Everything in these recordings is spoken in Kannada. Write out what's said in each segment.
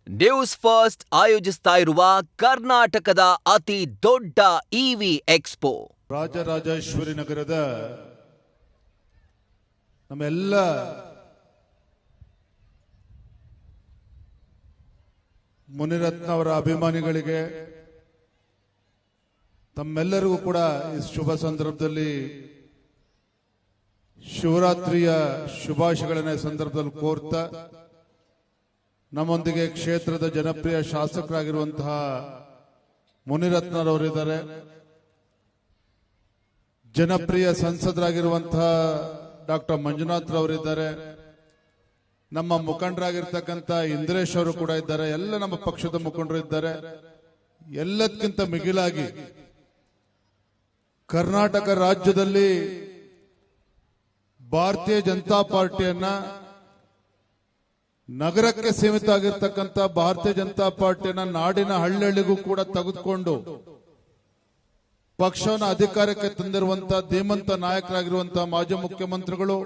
ನ್ಯೂಸ್ ಫಸ್ಟ್ ಆಯೋಜಿಸ್ತಾ ಇರುವ ಕರ್ನಾಟಕದ ಅತಿ ದೊಡ್ಡ ಇವಿ ಎಕ್ಸ್ಪೋ ರಾಜರಾಜೇಶ್ವರಿ ನಗರದ ನಮ್ಮೆಲ್ಲ ಮುನಿರತ್ನ ಅವರ ಅಭಿಮಾನಿಗಳಿಗೆ ತಮ್ಮೆಲ್ಲರಿಗೂ ಕೂಡ ಈ ಶುಭ ಸಂದರ್ಭದಲ್ಲಿ ಶಿವರಾತ್ರಿಯ ಶುಭಾಶಯಗಳನ್ನ ಸಂದರ್ಭದಲ್ಲಿ ಕೋರ್ತಾ ನಮ್ಮೊಂದಿಗೆ ಕ್ಷೇತ್ರದ ಜನಪ್ರಿಯ ಶಾಸಕರಾಗಿರುವಂತಹ ಮುನಿರತ್ನರವರಿದ್ದಾರೆ, ಜನಪ್ರಿಯ ಸಂಸದರಾಗಿರುವಂತಹ ಡಾಕ್ಟರ್ ಮಂಜುನಾಥ್ ರವರಿದ್ದಾರೆ, ನಮ್ಮ ಮುಖಂಡರಾಗಿರ್ತಕ್ಕಂಥ ಇಂದ್ರೇಶ್ ಅವರು ಕೂಡ ಇದ್ದಾರೆ, ಎಲ್ಲ ನಮ್ಮ ಪಕ್ಷದ ಮುಖಂಡರು ಇದ್ದಾರೆ. ಎಲ್ಲದಕ್ಕಿಂತ ಮಿಗಿಲಾಗಿ ಕರ್ನಾಟಕ ರಾಜ್ಯದಲ್ಲಿ ಭಾರತೀಯ ಜನತಾ ಪಾರ್ಟಿಯನ್ನ ನಗರಕ್ಕೆ ಸೀಮಿತ ಆಗಿರ್ತಕ್ಕಂಥ ಭಾರತೀಯ ಜನತಾ ಪಾರ್ಟಿಯನ್ನ ನಾಡಿನ ಹಳ್ಳಿಗೂ ಕೂಡ ತೆಗೆದುಕೊಂಡು ಪಕ್ಷವನ್ನು ಅಧಿಕಾರಕ್ಕೆ ತಂದಿರುವಂತಹ ಧೀಮಂತ ನಾಯಕರಾಗಿರುವಂತಹ ಮಾಜಿ ಮುಖ್ಯಮಂತ್ರಿಗಳು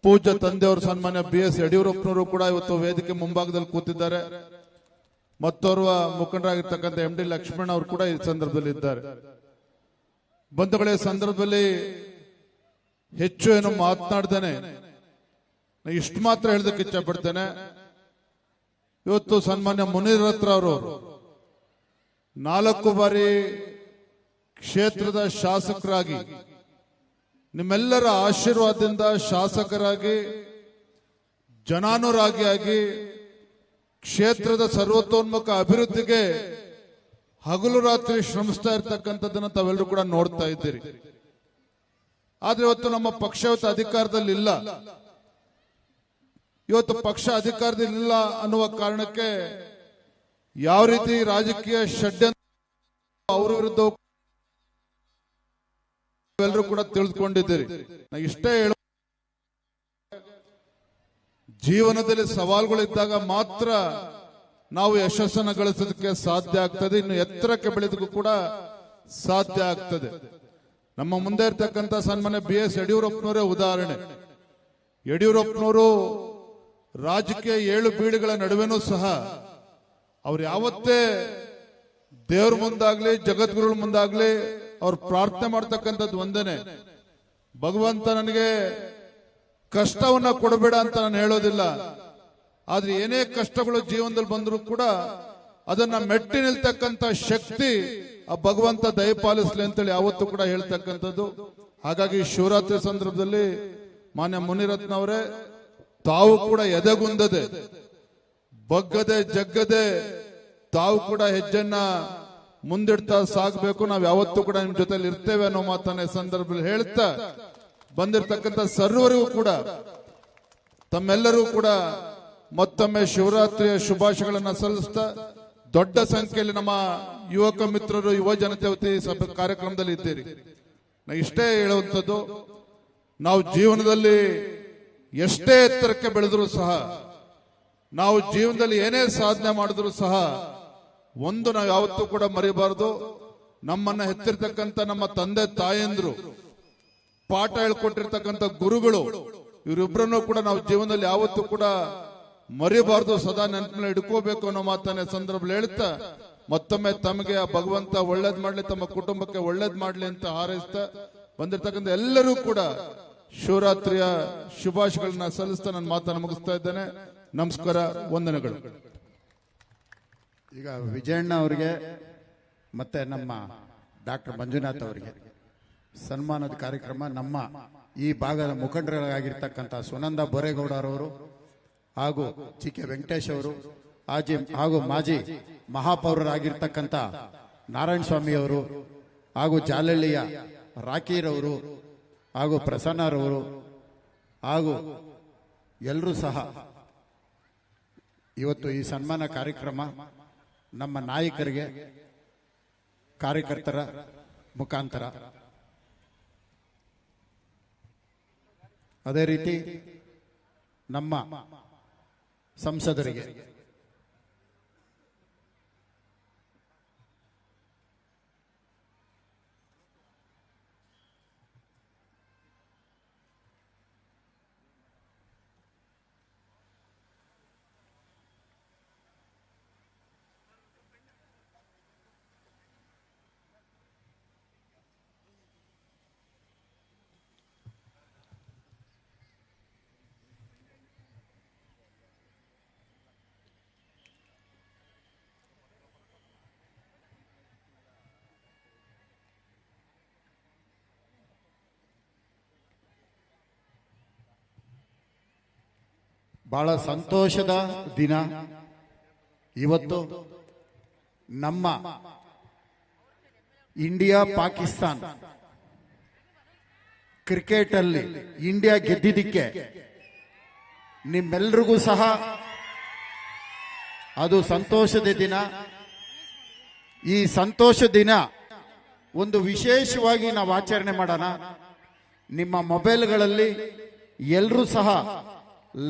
ಪೂಜ್ಯ ತಂದೆಯವರು ಸನ್ಮಾನ್ಯ BS ಯಡಿಯೂರಪ್ಪನವರು ಕೂಡ ಇವತ್ತು ವೇದಿಕೆ ಮುಂಭಾಗದಲ್ಲಿ ಕೂತಿದ್ದಾರೆ. ಮತ್ತೋರ್ವ ಮುಖಂಡರಾಗಿರ್ತಕ್ಕಂಥ MD ಲಕ್ಷ್ಮಣ್ ಅವರು ಕೂಡ ಈ ಸಂದರ್ಭದಲ್ಲಿ ಇದ್ದಾರೆ. ಬಂಧುಗಳೇ, ಸಂದರ್ಭದಲ್ಲಿ ಹೆಚ್ಚು ಏನು ಮಾತನಾಡ್ದೇನೆ ಇಷ್ಟು ಮಾತ್ರ ಹೇಳೋದಕ್ಕೆ ಇಚ್ಛೆ ಪಡ್ತೇನೆ. ಇವತ್ತು ಸನ್ಮಾನ್ಯ ಮುನಿರತ್ನ ಅವರು 4 ಬಾರಿ ಕ್ಷೇತ್ರದ ಶಾಸಕರಾಗಿ ನಿಮ್ಮೆಲ್ಲರ ಆಶೀರ್ವಾದದಿಂದ ಶಾಸಕರಾಗಿ ಜನಾನುರಾಗಿಯಾಗಿ ಕ್ಷೇತ್ರದ ಸರ್ವತೋನ್ಮುಖ ಅಭಿವೃದ್ಧಿಗೆ ಹಗಲು ರಾತ್ರಿ ಶ್ರಮಿಸ್ತಾ ಇರ್ತಕ್ಕಂಥದ್ದನ್ನು ತಾವೆಲ್ಲರೂ ಕೂಡ ನೋಡ್ತಾ ಇದ್ದೀರಿ. ಆದ್ರೆ ಇವತ್ತು ನಮ್ಮ ಪಕ್ಷ ಇವತ್ತು ಅಧಿಕಾರದಲ್ಲಿ ಇಲ್ಲ. ಇವತ್ತು ಪಕ್ಷ ಅಧಿಕಾರದಲ್ಲಿ ಇಲ್ಲ ಅನ್ನುವ ಕಾರಣಕ್ಕೆ ಯಾವ ರೀತಿ ರಾಜಕೀಯ ಷಡ್ಯಂತ್ರ ಅವರ ವಿರುದ್ಧ ಎಲ್ಲರೂ ಕೂಡ ತಿಳಿದುಕೊಂಡಿದ್ದೀರಿ. ಇಷ್ಟೇ ಹೇಳ, ಜೀವನದಲ್ಲಿ ಸವಾಲುಗಳಿದ್ದಾಗ ಮಾತ್ರ ನಾವು ಯಶಸ್ಸನ್ನು ಗಳಿಸೋದಕ್ಕೆ ಸಾಧ್ಯ ಆಗ್ತದೆ, ಇನ್ನು ಎತ್ತರಕ್ಕೆ ಬೆಳೆದಕ್ಕೂ ಕೂಡ ಸಾಧ್ಯ ಆಗ್ತದೆ. ನಮ್ಮ ಮುಂದೆ ಇರ್ತಕ್ಕಂಥ ಸನ್ಮಾನ್ಯ BS ಯಡಿಯೂರಪ್ಪನವರೇ ಉದಾಹರಣೆ. ಯಡಿಯೂರಪ್ಪನವರು ರಾಜಕೀಯ 7 ಬೀಳುಗಳ ನಡುವೆನೂ ಸಹ ಅವ್ರು ಯಾವತ್ತೇ ದೇವ್ರ ಮುಂದಾಗ್ಲಿ ಜಗದ್ಗುರುಗಳ ಮುಂದಾಗ್ಲಿ ಅವ್ರು ಪ್ರಾರ್ಥನೆ ಮಾಡ್ತಕ್ಕಂಥದ್ದು ಒಂದೇನೆ, ಭಗವಂತ ನನಗೆ ಕಷ್ಟವನ್ನ ಕೊಡಬೇಡ ಅಂತ ನಾನು ಹೇಳೋದಿಲ್ಲ, ಆದ್ರೆ ಏನೇ ಕಷ್ಟಗಳು ಜೀವನದಲ್ಲಿ ಬಂದರೂ ಕೂಡ ಅದನ್ನ ಮೆಟ್ಟಿ ನಿಲ್ತಕ್ಕಂಥ ಶಕ್ತಿ ಆ ಭಗವಂತ ದಯಪಾಲಿಸ್ಲಿ ಅಂತೇಳಿ ಯಾವತ್ತೂ ಕೂಡ ಹೇಳ್ತಕ್ಕಂಥದ್ದು. ಹಾಗಾಗಿ ಶಿವರಾತ್ರಿ ಸಂದರ್ಭದಲ್ಲಿ ಮಾನ್ಯ ಮುನಿರತ್ನ ಅವರೇ, ತಾವು ಕೂಡ ಎದೆಗುಂದದೆ ಬಗ್ಗದೆ ಜಗ್ಗದೆ ತಾವು ಕೂಡ ಹೆಜ್ಜೆನ್ನ ಮುಂದಿಡ್ತಾ ಸಾಗಬೇಕು. ನಾವು ಯಾವತ್ತೂ ಕೂಡ ನಿಮ್ ಜೊತೆಲಿ ಇರ್ತೇವೆ ಅನ್ನೋ ಮಾತನ್ನ ಸಂದರ್ಭದಲ್ಲಿ ಹೇಳ್ತಾ, ಬಂದಿರತಕ್ಕಂಥ ಸರ್ವರಿಗೂ ಕೂಡ ತಮ್ಮೆಲ್ಲರೂ ಕೂಡ ಮತ್ತೊಮ್ಮೆ ಶಿವರಾತ್ರಿಯ ಶುಭಾಶಯಗಳನ್ನ ಸಲ್ಲಿಸ್ತಾ, ದೊಡ್ಡ ಸಂಖ್ಯೆಯಲ್ಲಿ ನಮ್ಮ ಯುವಕ ಮಿತ್ರರು ಯುವ ಜನತೆ ಸಭೆ ಕಾರ್ಯಕ್ರಮದಲ್ಲಿ ಇದ್ದೀರಿ. ನಾ ಇಷ್ಟೇ ಹೇಳುವಂಥದ್ದು, ನಾವು ಜೀವನದಲ್ಲಿ ಎಷ್ಟೇ ಎತ್ತರಕ್ಕೆ ಬೆಳೆದರೂ ಸಹ, ನಾವು ಜೀವನದಲ್ಲಿ ಏನೇ ಸಾಧನೆ ಮಾಡಿದ್ರು ಸಹ ಒಂದು ನಾವು ಯಾವತ್ತೂ ಕೂಡ ಮರಿಬಾರದು, ನಮ್ಮನ್ನ ಹೆತ್ತಿರ್ತಕ್ಕಂಥ ನಮ್ಮ ತಂದೆ ತಾಯಂದ್ರು, ಪಾಠ ಹೇಳ್ಕೊಟ್ಟಿರ್ತಕ್ಕಂಥ ಗುರುಗಳು, ಇವರಿಬ್ಬರನ್ನು ಕೂಡ ನಾವು ಜೀವನದಲ್ಲಿ ಯಾವತ್ತೂ ಕೂಡ ಮರಿಬಾರದು, ಸದಾ ನೆನಪಿನಲ್ಲಿ ಇಟ್ಕೋಬೇಕು ಅನ್ನೋ ಮಾತನ್ನ ಸಂದರ್ಭದಲ್ಲಿ ಹೇಳ್ತಾ, ಮತ್ತೊಮ್ಮೆ ತಮಗೆ ಆ ಭಗವಂತ ಒಳ್ಳೇದ್ ಮಾಡ್ಲಿ, ತಮ್ಮ ಕುಟುಂಬಕ್ಕೆ ಒಳ್ಳೇದ್ ಮಾಡ್ಲಿ ಅಂತ ಹಾರೈಸ್ತಾ, ಬಂದಿರ್ತಕ್ಕಂಥ ಎಲ್ಲರೂ ಕೂಡ ಶಿವರಾತ್ರಿಯ ಶುಭಾಶಯಗಳನ್ನ ಸಲ್ಲಿಸ್ತಾ ನನ್ನ ಮಾತನ್ನು ಮುಗಿಸ್ತಾ ಇದ್ದೇನೆ. ನಮಸ್ಕಾರ, ವಂದನೆಗಳು. ಈಗ ವಿಜಯಣ್ಣ ಅವರಿಗೆ ಮತ್ತೆ ನಮ್ಮ ಡಾಕ್ಟರ್ ಮಂಜುನಾಥ್ ಅವರಿಗೆ ಸನ್ಮಾನದ ಕಾರ್ಯಕ್ರಮ ನಮ್ಮ ಈ ಭಾಗದ ಮುಖಂಡರಾಗಿರ್ತಕ್ಕಂಥ ಸುನಂದ ಬೋರೇಗೌಡರವರು ಹಾಗೂ CK ವೆಂಕಟೇಶ್ ಅವರು ಹಾಗೂ ಮಾಜಿ ಮಹಾಪೌರರಾಗಿರ್ತಕ್ಕಂಥ ನಾರಾಯಣ ಸ್ವಾಮಿ ಅವರು ಹಾಗೂ ಜಾಲಹಳ್ಳಿಯ ರಾಕೀರವರು ಹಾಗೂ ಪ್ರಸನ್ನರವರು ಹಾಗೂ ಎಲ್ಲರೂ ಸಹ ಇವತ್ತು ಈ ಸನ್ಮಾನ ಕಾರ್ಯಕ್ರಮ ನಮ್ಮ ನಾಯಕರಿಗೆ ಕಾರ್ಯಕರ್ತರ ಮುಖಾಂತರ, ಅದೇ ರೀತಿ ನಮ್ಮ ಸಂಸದರಿಗೆ ಬಹಳ ಸಂತೋಷದ ದಿನ ಇವತ್ತು. ನಮ್ಮ ಇಂಡಿಯಾ ಪಾಕಿಸ್ತಾನ್ ಕ್ರಿಕೆಟ್ ಅಲ್ಲಿ ಇಂಡಿಯಾ ಗೆದ್ದಿದ್ದಕ್ಕೆ ನಿಮ್ಮೆಲ್ರಿಗೂ ಸಹ ಅದು ಸಂತೋಷದ ದಿನ. ಈ ಸಂತೋಷ ದಿನ ಒಂದು ವಿಶೇಷವಾಗಿ ನಾವು ಆಚರಣೆ ಮಾಡೋಣ. ನಿಮ್ಮ ಮೊಬೈಲ್ಗಳಲ್ಲಿ ಎಲ್ಲರೂ ಸಹ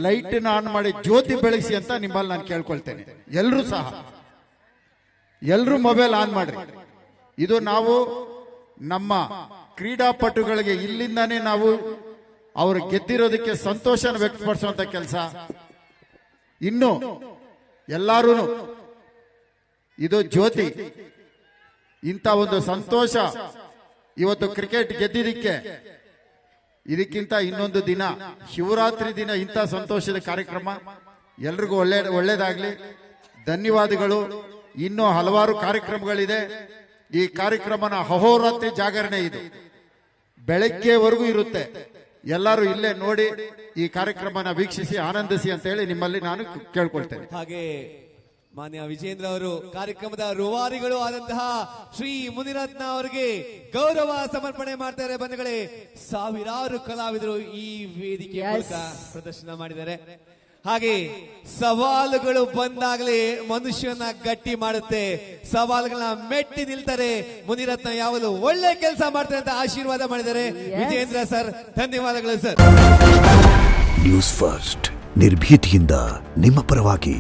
ಲೈಟ್ ಆನ್ ಮಾಡಿ ಜ್ಯೋತಿ ಬೆಳಗಿಸಿ ಅಂತ ನಿಮ್ಮಲ್ಲಿ ನಾನು ಕೇಳ್ಕೊಳ್ತೇನೆ. ಎಲ್ಲರೂ ಸಹ ಎಲ್ಲರೂ ಮೊಬೈಲ್ ಆನ್ ಮಾಡ್ರಿ. ಇದು ನಾವು ನಮ್ಮ ಕ್ರೀಡಾಪಟುಗಳಿಗೆ ಇಲ್ಲಿಂದಾನೇ ನಾವು ಅವರು ಗೆದ್ದಿರೋದಕ್ಕೆ ಸಂತೋಷನ ವ್ಯಕ್ತಪಡಿಸುವಂತ ಕೆಲಸ. ಇನ್ನು ಎಲ್ಲರೂ ಇದು ಜ್ಯೋತಿ, ಇಂಥ ಒಂದು ಸಂತೋಷ ಇವತ್ತು ಕ್ರಿಕೆಟ್ ಗೆದ್ದಿದ್ದಕ್ಕೆ. ಇದಕ್ಕಿಂತ ಇನ್ನೊಂದು ದಿನ ಶಿವರಾತ್ರಿ ದಿನ ಇಂಥ ಸಂತೋಷದ ಕಾರ್ಯಕ್ರಮ ಎಲ್ರಿಗೂ ಒಳ್ಳೇದಾಗ್ಲಿ. ಧನ್ಯವಾದಗಳು. ಇನ್ನೂ ಹಲವಾರು ಕಾರ್ಯಕ್ರಮಗಳಿದೆ. ಈ ಕಾರ್ಯಕ್ರಮನ ಅಹೋರಾತ್ರಿ ಜಾಗರಣೆ ಇದು, ಬೆಳಗ್ಗೆವರೆಗೂ ಇರುತ್ತೆ. ಎಲ್ಲರೂ ಇಲ್ಲೇ ನೋಡಿ ಈ ಕಾರ್ಯಕ್ರಮನ ವೀಕ್ಷಿಸಿ ಆನಂದಿಸಿ ಅಂತ ಹೇಳಿ ನಿಮ್ಮಲ್ಲಿ ನಾನು ಕೇಳ್ಕೊಳ್ತೇನೆ. ಹಾಗೆ ಮಾನ್ಯ ವಿಜೇಂದ್ರ ಅವರು ಕಾರ್ಯಕ್ರಮದ ರೂವಾರಿಗಳು ಆದಂತಹ ಶ್ರೀ ಮುನಿರತ್ನ ಅವರಿಗೆ ಗೌರವ ಸಮರ್ಪಣೆ ಮಾಡ್ತಾರೆ. ಬಂಧುಗಳೇ, ಸಾವಿರಾರು ಕಲಾವಿದರು ಈ ವೇದಿಕೆ ಮೂಲಕ ಪ್ರದರ್ಶನ ಮಾಡಿದ್ದಾರೆ. ಹಾಗೆ ಸವಾಲುಗಳು ಬಂದಾಗಲೇ ಮನುಷ್ಯನ ಗಟ್ಟಿ ಮಾಡುತ್ತೆ. ಸವಾಲುಗಳನ್ನ ಮೆಟ್ಟಿ ನಿಲ್ತಾರೆ. ಮುನಿರತ್ನ ಯಾವಾಗಲೂ ಒಳ್ಳೆ ಕೆಲಸ ಮಾಡ್ತಾರೆ ಅಂತ ಆಶೀರ್ವಾದ ಮಾಡಿದ್ದಾರೆ. ವಿಜೇಂದ್ರ ಸರ್, ಧನ್ಯವಾದಗಳು ಸರ್. ನ್ಯೂಸ್ ಫಸ್ಟ್, ನಿರ್ಭೀತಿಯಿಂದ ನಿಮ್ಮ ಪರವಾಗಿ.